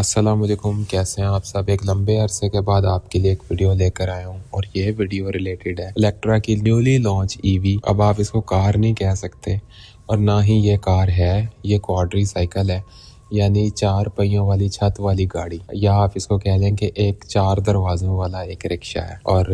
अस्सलाम वालेकुम, कैसे हैं आप सब। एक लंबे अरसे के बाद आपके लिए एक वीडियो लेकर आया हूं और ये वीडियो रिलेटेड है इलेक्ट्रा की न्यूली लॉन्च ईवी। अब आप इसको कार नहीं कह सकते और ना ही ये कार है, ये क्वाड्री साइकिल है, यानी 4 पहियों वाली छत वाली गाड़ी, या आप इसको कह लें कि एक 4 दरवाजों वाला एक रिक्शा है और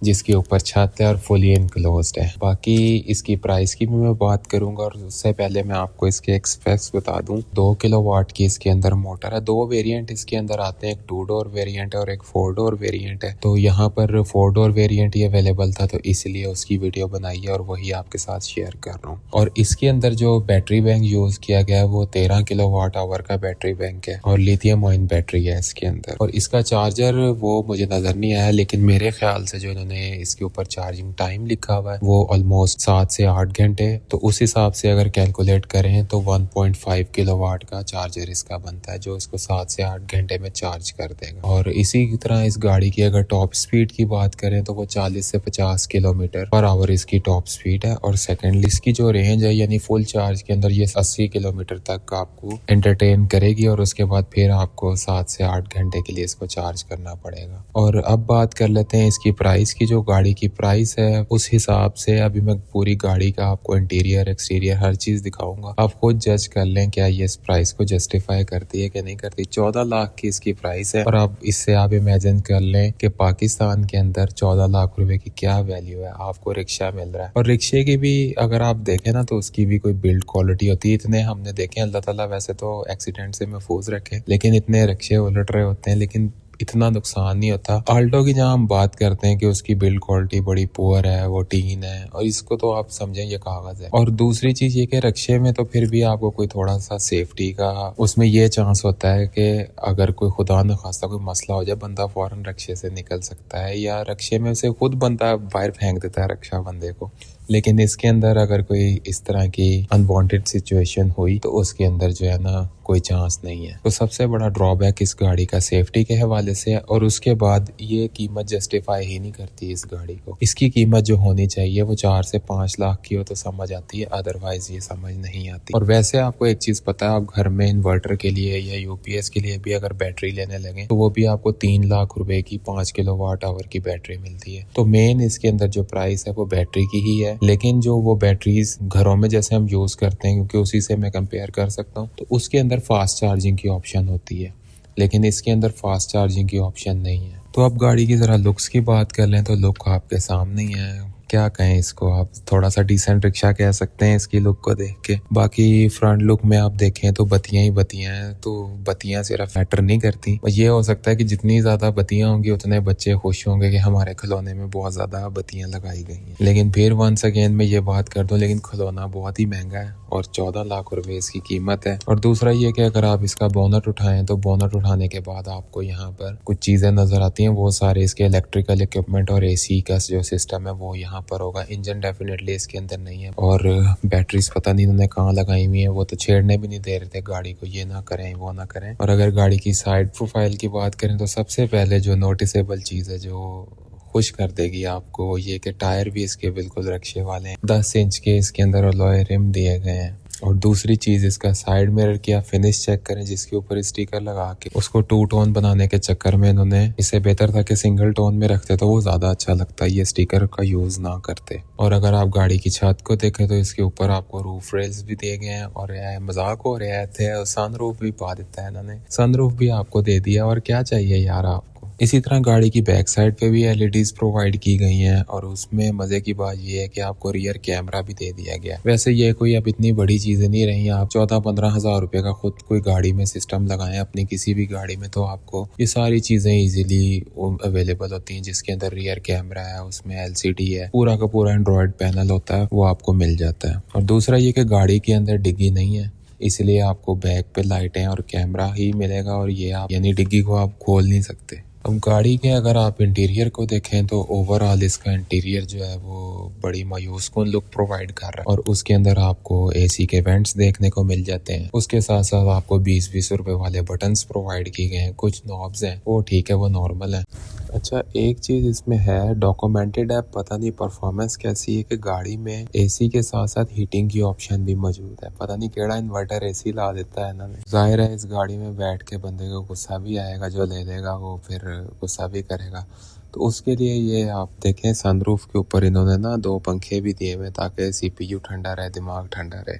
जिसके ऊपर छत है और फुली इनक्लोज्ड है। बाकी इसकी प्राइस की भी मैं बात करूंगा और उससे पहले मैं आपको इसके स्पेक्स बता दूं। 2 किलोवाट की इसके अंदर मोटर है। 2 वेरिएंट इसके अंदर आते हैं, एक 2 डोर वेरिएंट है और एक 4 डोर वेरिएंट है। तो यहाँ पर 4 डोर वेरिएंट ही अवेलेबल था तो इसलिए उसकी वीडियो बनाई है और वही आपके साथ शेयर कर रहा हूँ। और इसके अंदर जो बैटरी बैंक यूज किया गया है वो 13 किलोवाट आवर का बैटरी बैंक है और लिथियम आयन बैटरी है इसके अंदर। और इसका चार्जर वो मुझे नजर नहीं आया, लेकिन मेरे ख्याल से जो इन्होंने इसके ऊपर चार्जिंग टाइम लिखा हुआ है वो ऑलमोस्ट 7 से 8 घंटे। तो उस हिसाब से अगर कैलकुलेट करें तो 1.5 किलोवाट का चार्जर इसका बनता है जो इसको 7 से 8 घंटे में चार्ज कर देगा। और इसी तरह इस गाड़ी की अगर टॉप स्पीड की बात करें तो वो 40 से 50 किलोमीटर पर आवर इसकी टॉप स्पीड है। और सेकेंडली इसकी जो रेंज है यानी फुल चार्ज के अंदर ये 80 किलोमीटर तक आपको एंटरटेन करेगी और उसके बाद फिर आपको 7 से 8 घंटे के लिए इसको चार्ज करना पड़ेगा। और अब बात कर लेते हैं इसकी प्राइस की। जो गाड़ी की प्राइस है उस हिसाब से अभी मैं पूरी गाड़ी का आपको इंटीरियर एक्सटीरियर हर चीज दिखाऊंगा, आप खुद जज कर लें क्या ये इस प्राइस को जस्टिफाई करती है कि नहीं करती। 14 लाख की इसकी प्राइस है और अब इससे आप इमेजिन कर लें कि पाकिस्तान के अंदर 14 लाख रुपए की क्या वैल्यू है। आपको रिक्शा मिल रहा है और रिक्शे की भी अगर आप देखें ना तो उसकी भी कोई बिल्ड क्वालिटी होती है। इतने हमने देखे अल्लाह ताला वैसे तो एक्सीडेंट से महफूज रखे, लेकिन इतने रिक्शे उलट रहे होते हैं लेकिन इतना नुकसान नहीं होता। आल्टो की जहाँ हम बात करते हैं कि उसकी बिल्ड क्वालिटी बड़ी पुअर है, वो टीन है और इसको तो आप समझें ये कागज है। और दूसरी चीज ये कि रिक्शे में तो फिर भी आपको कोई थोड़ा सा सेफ्टी का उसमें ये चांस होता है कि अगर कोई खुदा न खास्ता कोई मसला हो जाए बंदा फौरन रिक्शे से निकल सकता है या रिक्शे में से खुद बंदा बाहर फेंक देता है रिक्शा बंदे को। लेकिन इसके अंदर अगर कोई इस तरह की अनवांटेड सिचुएशन हुई तो उसके अंदर जो है ना कोई चांस नहीं है। तो सबसे बड़ा ड्रॉबैक इस गाड़ी का सेफ्टी के हवाले से है और उसके बाद ये कीमत जस्टिफाई ही नहीं करती इस गाड़ी को। इसकी कीमत जो होनी चाहिए वो 4 से 5 लाख की हो तो समझ आती है, अदरवाइज ये समझ नहीं आती। और वैसे आपको एक चीज पता है, आप घर में इन्वर्टर के लिए या यूपीएस के लिए भी अगर बैटरी लेने लगे तो वो भी आपको 3 लाख रुपए की 5 किलोवाट आवर की बैटरी मिलती है। तो मेन इसके अंदर जो प्राइस है वो बैटरी की ही है, लेकिन जो वो बैटरीज घरों में जैसे हम यूज करते हैं क्योंकि उसी से मैं कंपेयर कर सकता हूँ तो उसके अंदर फास्ट चार्जिंग की ऑप्शन होती है, लेकिन इसके अंदर फास्ट चार्जिंग की ऑप्शन नहीं है। तो अब गाड़ी की जरा लुक्स की बात कर लें तो लुक आपके सामने ही है। क्या कहें इसको, आप थोड़ा सा डिसेंट रिक्शा कह सकते हैं इसकी लुक को देख के। बाकी फ्रंट लुक में आप देखें तो बत्तियां ही बत्तियां हैं, तो बत्तियां सिर्फ मैटर नहीं करती। ये हो सकता है कि जितनी ज्यादा बत्तियां होंगी उतने बच्चे खुश होंगे कि हमारे खिलौने में बहुत ज्यादा बत्तियां लगाई गई हैं। लेकिन फिर वंस अगेन मैं ये बात कर दूं, लेकिन खिलौना बहुत ही महंगा है और 14 लाख रुपए इसकी कीमत है। और दूसरा ये कि अगर आप इसका बोनट उठाएं तो बोनट उठाने के बाद आपको यहाँ पर कुछ चीजें नजर आती हैं। वो सारे इसके इलेक्ट्रिकल इक्विपमेंट और एसी का जो सिस्टम है वो यहाँ पर होगा। इंजन डेफिनेटली इसके अंदर नहीं है और बैटरीज पता नहीं इन्होंने कहाँ लगाई हुई है, वो तो छेड़ने भी नहीं दे रहे थे गाड़ी को, ये ना करें वो ना करें। और अगर गाड़ी की साइड प्रोफाइल की बात करें तो सबसे पहले जो नोटिसेबल चीज है जो खुश कर देगी आपको ये कि टायर भी इसके बिल्कुल रक्षे वाले हैं। 10 इंच के इसके अंदर अलॉय रिम दिए गए हैं। और दूसरी चीज इसका साइड मिरर की आप फिनिश चेक करें जिसके ऊपर स्टिकर लगा के उसको 2 टोन बनाने के चक्कर में इन्होंने इसे बेहतर था कि सिंगल टोन में रखते तो वो ज्यादा अच्छा लगता है, ये स्टिकर का यूज ना करते। और अगर आप गाड़ी की छत को देखें तो इसके ऊपर आपको रूफ रेल्स भी दिए गए हैं और मजाक हो रहा है सनरूफ भी पा देता है इन्होंने, सनरूफ भी आपको दे दिया। और क्या चाहिए यार आपको। इसी तरह गाड़ी की बैक साइड पे भी एलईडीज प्रोवाइड की गई हैं और उसमें मजे की बात ये है कि आपको रियर कैमरा भी दे दिया गया है। वैसे ये कोई अब इतनी बड़ी चीजें नहीं रही, आप 14-15 हजार रुपए का खुद कोई गाड़ी में सिस्टम लगाएं अपनी किसी भी गाड़ी में तो आपको ये सारी चीजें इजीली अवेलेबल होती हैं। जिसके अंदर रियर कैमरा है, उसमें एलसीडी है, पूरा का पूरा एंड्रॉइड पैनल होता है, वो आपको मिल जाता है। और दूसरा ये कि गाड़ी के अंदर डिग्गी नहीं है, इसलिए आपको बैक पे लाइटें और कैमरा ही मिलेगा और ये आप यानी डिग्गी को आप खोल नहीं सकते। अब गाड़ी के अगर आप इंटीरियर को देखें तो ओवरऑल इसका इंटीरियर जो है वो बड़ी मायूस कुन लुक प्रोवाइड कर रहा है और उसके अंदर आपको एसी के वेंट्स देखने को मिल जाते हैं। उसके साथ साथ आपको 20-20 रुपए वाले बटन्स प्रोवाइड किए गए हैं। कुछ नॉब्स हैं वो ठीक है, वो नॉर्मल है। अच्छा, एक चीज़ इसमें है, डॉक्यूमेंटेड है, पता नहीं परफॉर्मेंस कैसी है कि गाड़ी में एसी के साथ साथ हीटिंग की ऑप्शन भी मौजूद है। पता नहीं केड़ा इन्वर्टर एसी ला देता है इन्होंने। जाहिर है इस गाड़ी में बैठ के बंदे को गुस्सा भी आएगा, जो ले लेगा वो फिर गुस्सा भी करेगा। तो उसके लिए ये आप देखें, सनरूफ के ऊपर इन्होंने ना 2 पंखे भी दिए हुए ताकि सीपीयू ठंडा रहे, दिमाग ठंडा रहे।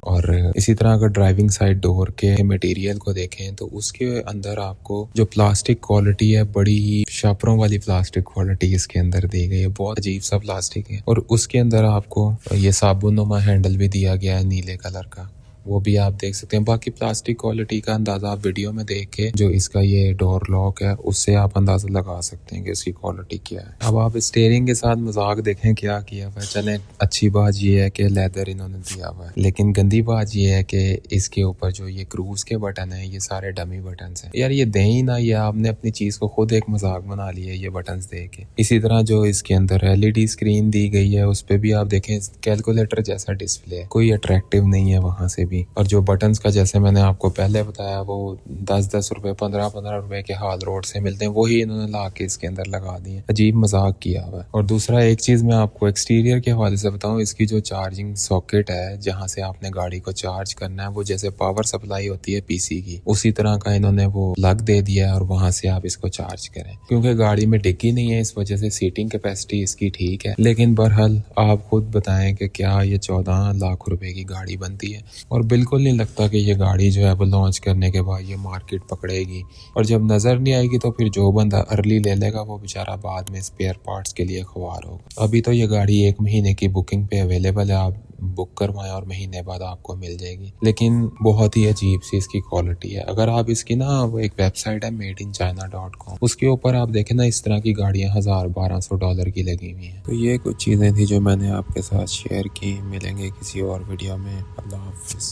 और इसी तरह अगर ड्राइविंग साइड डोर के मटेरियल को देखें तो उसके अंदर आपको जो प्लास्टिक क्वालिटी है, बड़ी शापरों वाली प्लास्टिक क्वालिटी इसके अंदर दी गई है। बहुत अजीब सा प्लास्टिक है। और उसके अंदर आपको ये साबुनुमा हैंडल भी दिया गया है नीले कलर का, वो भी आप देख सकते हैं। बाकी प्लास्टिक क्वालिटी का अंदाजा आप वीडियो में देख के जो इसका ये डोर लॉक है उससे आप अंदाजा लगा सकते हैं कि इसकी क्वालिटी क्या है। अब आप स्टीयरिंग के साथ मजाक देखें क्या किया हुआ है। चलें, अच्छी बात ये है कि लेदर इन्होंने दिया हुआ है, लेकिन गंदी बात ये है कि इसके ऊपर जो ये क्रूज के बटन है ये सारे डमी बटन हैं। यार ये दें ही ना, ये आपने अपनी चीज को खुद एक मजाक बना लिया है ये बटन दे के। इसी तरह जो इसके अंदर LED स्क्रीन दी गई है उस पर भी आप देखें कैलकुलेटर जैसा डिस्प्ले है, कोई अट्रैक्टिव नहीं है वहां से भी। और जो बटन्स का जैसे मैंने आपको पहले बताया वो 10-10 रुपए 15-15 रुपए के हाल रोड से मिलते हैं, वही इन्होंने ला के इसके अंदर लगा दिए। अजीब मजाक किया हुआ है। और दूसरा एक चीज मैं आपको एक्सटीरियर के हवाले से बताऊं, इसकी जो चार्जिंग सॉकेट है जहां से आपने गाड़ी को चार्ज करना है, वो जैसे पावर सप्लाई होती है पीसी की, उसी तरह का इन्होंने वो प्लग दे दिया है और वहां से आप इसको चार्ज करें। क्योंकि गाड़ी में डिग्गी नहीं है इस वजह से सीटिंग कैपेसिटी इसकी ठीक है, लेकिन बहरहाल आप खुद बताएं कि क्या ये 14 लाख रुपए की गाड़ी बनती है। और बिल्कुल नहीं लगता कि ये गाड़ी जो है वो लॉन्च करने के बाद ये मार्केट पकड़ेगी। और जब नज़र नहीं आएगी तो फिर जो बंदा अर्ली ले लेगा वो बेचारा बाद में स्पेयर पार्ट्स के लिए ख्वार होगा। अभी तो ये गाड़ी 1 महीने की बुकिंग पे अवेलेबल है, आप बुक करवाएं और महीने बाद आपको मिल जाएगी। लेकिन बहुत ही अजीब सी इसकी क्वालिटी है। अगर आप इसकी ना, वो एक वेबसाइट है madeinchina.com, उसके ऊपर आप देखें ना इस तरह की गाड़ियाँ $1000-1200 की लगी हुई हैं। तो ये कुछ चीज़ें थी जो मैंने आपके साथ शेयर की। मिलेंगे किसी और वीडियो में। अल्लाह हाफिज़।